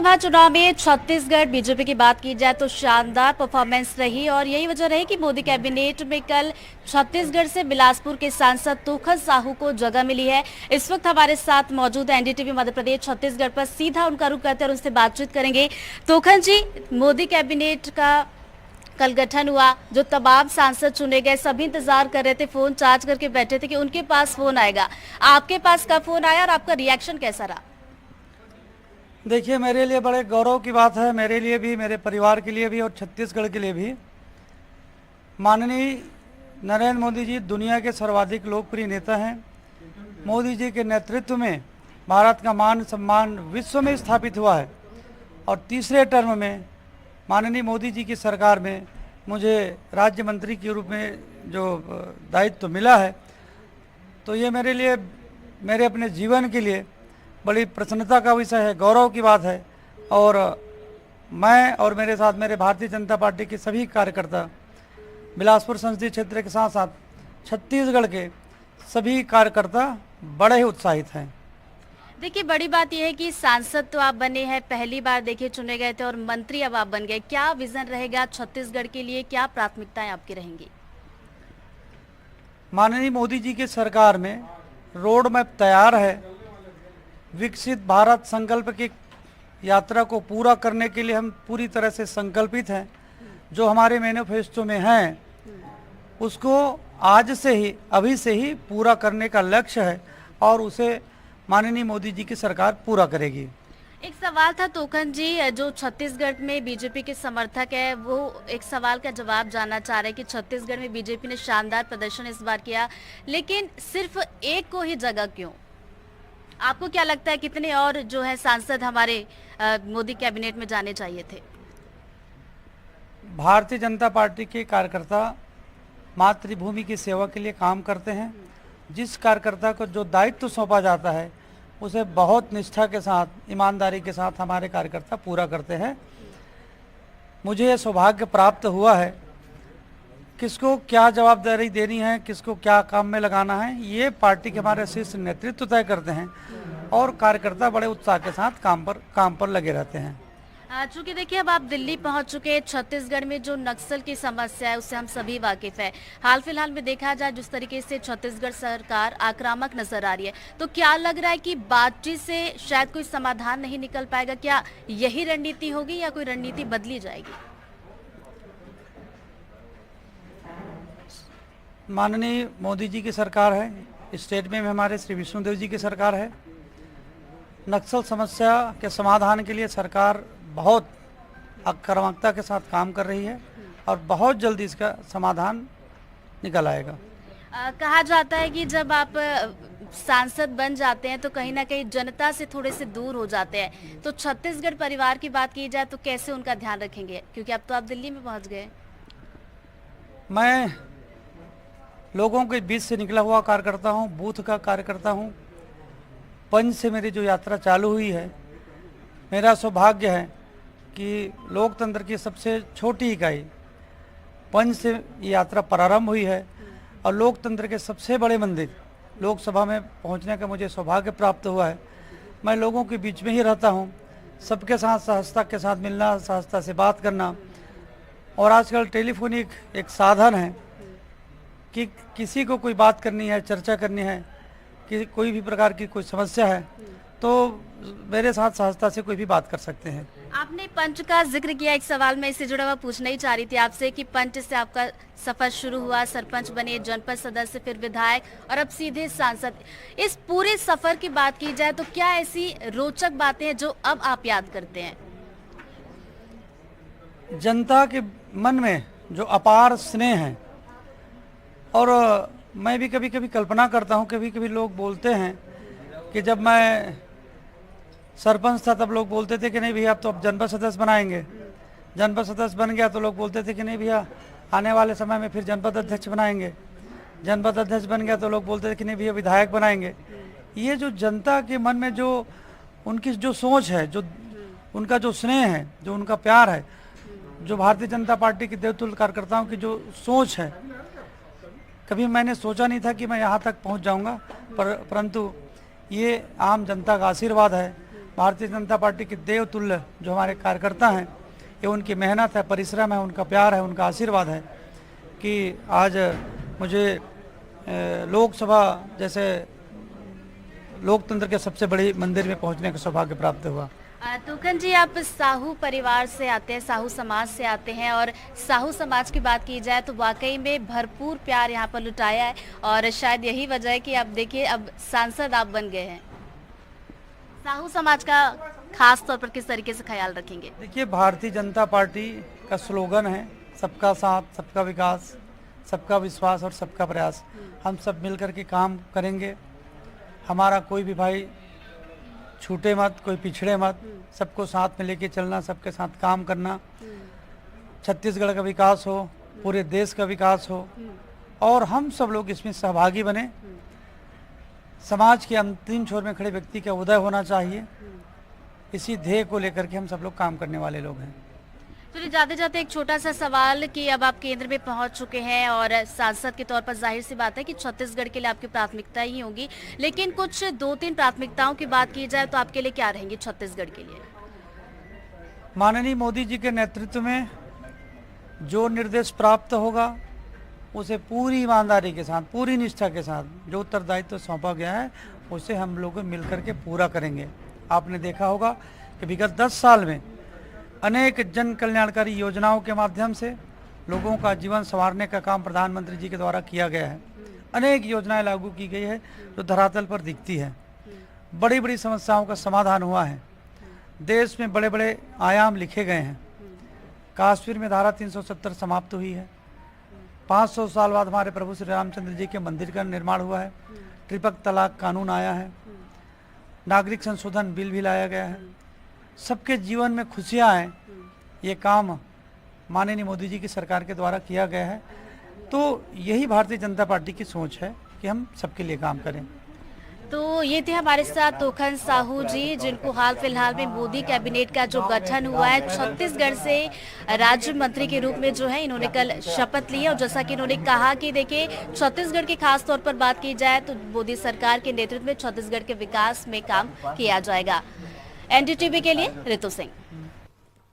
लोकसभा चुनाव में छत्तीसगढ़ बीजेपी की बात की जाए तो शानदार परफॉर्मेंस रही और यही वजह रही कि मोदी कैबिनेट में कल छत्तीसगढ़ से बिलासपुर के सांसद तोखन साहू को जगह मिली है। इस वक्त हमारे साथ मौजूद है एनडीटीवी मध्य प्रदेश छत्तीसगढ़ पर, सीधा उनका रुख करते हैं और उनसे बातचीत करेंगे। तोखन जी, मोदी कैबिनेट का कल गठन हुआ, जो तमाम सांसद चुने गए, सभी इंतजार कर रहे थे, फोन चार्ज करके बैठे थे कि उनके पास फोन आएगा। आपके पास कब फोन आया और आपका रिएक्शन कैसा रहा? देखिए, मेरे लिए बड़े गौरव की बात है, मेरे लिए भी, मेरे परिवार के लिए भी और छत्तीसगढ़ के लिए भी। माननीय नरेंद्र मोदी जी दुनिया के सर्वाधिक लोकप्रिय नेता हैं। मोदी जी के नेतृत्व में भारत का मान सम्मान विश्व में स्थापित हुआ है और तीसरे टर्म में माननीय मोदी जी की सरकार में मुझे राज्य मंत्री के रूप में जो दायित्व मिला है, तो ये मेरे लिए, मेरे अपने जीवन के लिए बड़ी प्रसन्नता का विषय है, गौरव की बात है। और मैं और मेरे साथ मेरे भारतीय जनता पार्टी के सभी कार्यकर्ता, बिलासपुर संसदीय क्षेत्र के साथ साथ छत्तीसगढ़ के सभी कार्यकर्ता बड़े ही उत्साहित हैं। देखिए, बड़ी बात यह है कि सांसद तो आप बने हैं, पहली बार देखिए चुने गए थे और मंत्री अब आप बन गए। क्या विजन रहेगा छत्तीसगढ़ के लिए, क्या प्राथमिकताएं आपकी रहेंगी? माननीय मोदी जी की सरकार में रोड मैप तैयार है। विकसित भारत संकल्प की यात्रा को पूरा करने के लिए हम पूरी तरह से संकल्पित हैं। जो हमारे मैनिफेस्टो में हैं उसको आज से ही, अभी से ही पूरा करने का लक्ष्य है और उसे माननीय मोदी जी की सरकार पूरा करेगी। एक सवाल था तोखन जी, जो छत्तीसगढ़ में बीजेपी के समर्थक है वो एक सवाल का जवाब जानना चाह रहे हैं कि छत्तीसगढ़ में बीजेपी ने शानदार प्रदर्शन इस बार किया, लेकिन सिर्फ एक को ही जगह क्यों? आपको क्या लगता है कितने और जो है सांसद हमारे मोदी कैबिनेट में जाने चाहिए थे? भारतीय जनता पार्टी के कार्यकर्ता मातृभूमि की सेवा के लिए काम करते हैं। जिस कार्यकर्ता को जो दायित्व सौंपा जाता है उसे बहुत निष्ठा के साथ, ईमानदारी के साथ हमारे कार्यकर्ता पूरा करते हैं। मुझे ये सौभाग्य प्राप्त हुआ है, किसको क्या जवाबदारी देनी है, किसको क्या काम में लगाना है, ये पार्टी के हमारे शीर्ष नेतृत्व तय करते हैं और कार्यकर्ता बड़े उत्साह के साथ काम पर लगे रहते हैं। चूंकि देखिए अब आप दिल्ली पहुंच चुके हैं, छत्तीसगढ़ में जो नक्सल की समस्या है उससे हम सभी वाकिफ है। हाल फिलहाल में देखा जाए जिस तरीके से छत्तीसगढ़ सरकार आक्रामक नजर आ रही है, तो क्या लग रहा है कि बातचीत से शायद कोई समाधान नहीं निकल पाएगा? क्या यही रणनीति होगी या कोई रणनीति बदली जाएगी? माननीय मोदी जी की सरकार है, स्टेट में हमारे श्री विष्णुदेव जी की सरकार है। नक्सल समस्या के समाधान के लिए सरकार बहुत आक्रामकता के साथ काम कर रही है और बहुत जल्दी इसका समाधान निकल आएगा। कहा जाता है कि जब आप सांसद बन जाते हैं तो कहीं ना कहीं जनता से थोड़े से दूर हो जाते हैं, तो छत्तीसगढ़ परिवार की बात की जाए तो कैसे उनका ध्यान रखेंगे, क्योंकि अब तो आप दिल्ली में पहुंच गए? मैं लोगों के बीच से निकला हुआ कार्यकर्ता हूं, बूथ का कार्यकर्ता हूं। पंच से मेरी जो यात्रा चालू हुई है, मेरा सौभाग्य है कि लोकतंत्र की सबसे छोटी इकाई पंच से ये यात्रा प्रारंभ हुई है और लोकतंत्र के सबसे बड़े मंदिर लोकसभा में पहुंचने का मुझे सौभाग्य प्राप्त हुआ है। मैं लोगों के बीच में ही रहता हूं, सबके साथ सहजता के साथ मिलना, सहजता से बात करना। और आजकल टेलीफोनिक एक साधन है कि किसी को कोई बात करनी है, चर्चा करनी है, कि कोई भी प्रकार की कोई समस्या है तो मेरे साथ सहजता से कोई भी बात कर सकते हैं। आपने पंच का जिक्र किया, एक सवाल मैं इससे जुड़ा हुआ पूछना ही चाह रही थी आपसे कि पंच से आपका सफर शुरू हुआ, सरपंच बने, जनपद सदस्य, फिर विधायक और अब सीधे सांसद। इस पूरे सफर की बात की जाए तो क्या ऐसी रोचक बातें हैं जो अब आप याद करते हैं? जनता के मन में जो अपार स्नेह है, और मैं भी कभी कभी कल्पना करता हूँ, कभी कभी लोग बोलते हैं कि जब मैं सरपंच था तब लोग बोलते थे कि नहीं भैया अब तो अब जनपद सदस्य बनाएंगे। जनपद सदस्य बन गया तो लोग बोलते थे कि नहीं भैया आने वाले समय में फिर जनपद अध्यक्ष बनाएंगे। जनपद अध्यक्ष बन गया तो लोग बोलते थे कि नहीं भैया विधायक बनाएंगे। ये जो जनता के मन में जो उनकी जो सोच है, जो उनका जो स्नेह है, जो उनका प्यार है, जो भारतीय जनता पार्टी के देवतुल्य कार्यकर्ताओं की जो सोच है, कभी मैंने सोचा नहीं था कि मैं यहाँ तक पहुँच जाऊँगा, परंतु ये आम जनता का आशीर्वाद है भारतीय जनता पार्टी के देवतुल्य जो हमारे कार्यकर्ता हैं, ये उनकी मेहनत है, परिश्रम है, उनका प्यार है, उनका आशीर्वाद है कि आज मुझे लोकसभा जैसे लोकतंत्र के सबसे बड़ी मंदिर में पहुंचने का सौभाग्य प्राप्त हुआ। तूखन जी, आप साहू परिवार से आते हैं, साहू समाज से आते हैं, और साहू समाज की बात की जाए तो वाकई में भरपूर प्यार यहाँ पर लुटाया है, और शायद यही वजह है कि अब देखिए अब सांसद आप बन गए हैं। साहू समाज का खास तौर पर किस तरीके से ख्याल रखेंगे? देखिए, भारतीय जनता पार्टी का स्लोगन है सबका साथ, सबका विकास, सबका विश्वास और सबका प्रयास। हम सब मिलकर के काम करेंगे। हमारा कोई भी भाई छूटे मत, कोई पिछड़े मत, सबको साथ में लेके चलना, सबके साथ काम करना। छत्तीसगढ़ का विकास हो, पूरे देश का विकास हो, और हम सब लोग इसमें सहभागी बने। समाज के अंतिम छोर में खड़े व्यक्ति का उदय होना चाहिए। इसी ध्येय को लेकर के हम सब लोग काम करने वाले लोग हैं। तो जाते जाते एक छोटा सा सवाल कि अब आप केंद्र में पहुंच चुके हैं और सांसद के तौर पर जाहिर सी बात है कि छत्तीसगढ़ के लिए आपकी प्राथमिकता ही होगी, लेकिन कुछ 2-3 प्राथमिकताओं की बात की जाए तो आपके लिए क्या रहेंगी छत्तीसगढ़ के लिए? माननीय मोदी जी के नेतृत्व में जो निर्देश प्राप्त होगा उसे पूरी ईमानदारी के साथ, पूरी निष्ठा के साथ जो उत्तरदायित्व सौंपा गया है उसे हम लोग मिलकर के पूरा करेंगे। आपने देखा होगा कि विगत 10 साल में अनेक जन कल्याणकारी योजनाओं के माध्यम से लोगों का जीवन संवारने का काम प्रधानमंत्री जी के द्वारा किया गया है। अनेक योजनाएं लागू की गई है जो धरातल पर दिखती है। बड़ी बड़ी समस्याओं का समाधान हुआ है। देश में बड़े बड़े आयाम लिखे गए हैं। कश्मीर में धारा 370 समाप्त हुई है। 500 साल बाद हमारे प्रभु श्री रामचंद्र जी के मंदिर का निर्माण हुआ है। ट्रिपल तलाक कानून आया है। नागरिक संशोधन बिल भी लाया गया है। सबके जीवन में खुशियाँ हैं। ये काम माननीय मोदी जी की सरकार के द्वारा किया गया है। तो यही भारतीय जनता पार्टी की सोच है कि हम सबके लिए काम करें। तो ये थे हमारे साथ तोखन साहू जी, जिनको हाल फिलहाल में मोदी कैबिनेट का जो गठन हुआ है, छत्तीसगढ़ से राज्य मंत्री के रूप में जो है इन्होंने कल शपथ ली है। और जैसा कि इन्होंने कहा कि देखिए छत्तीसगढ़ की खास तौर पर बात की जाए तो मोदी सरकार के नेतृत्व में छत्तीसगढ़ के विकास में काम किया जाएगा। एनडीटीवी के लिए रितु सिंह।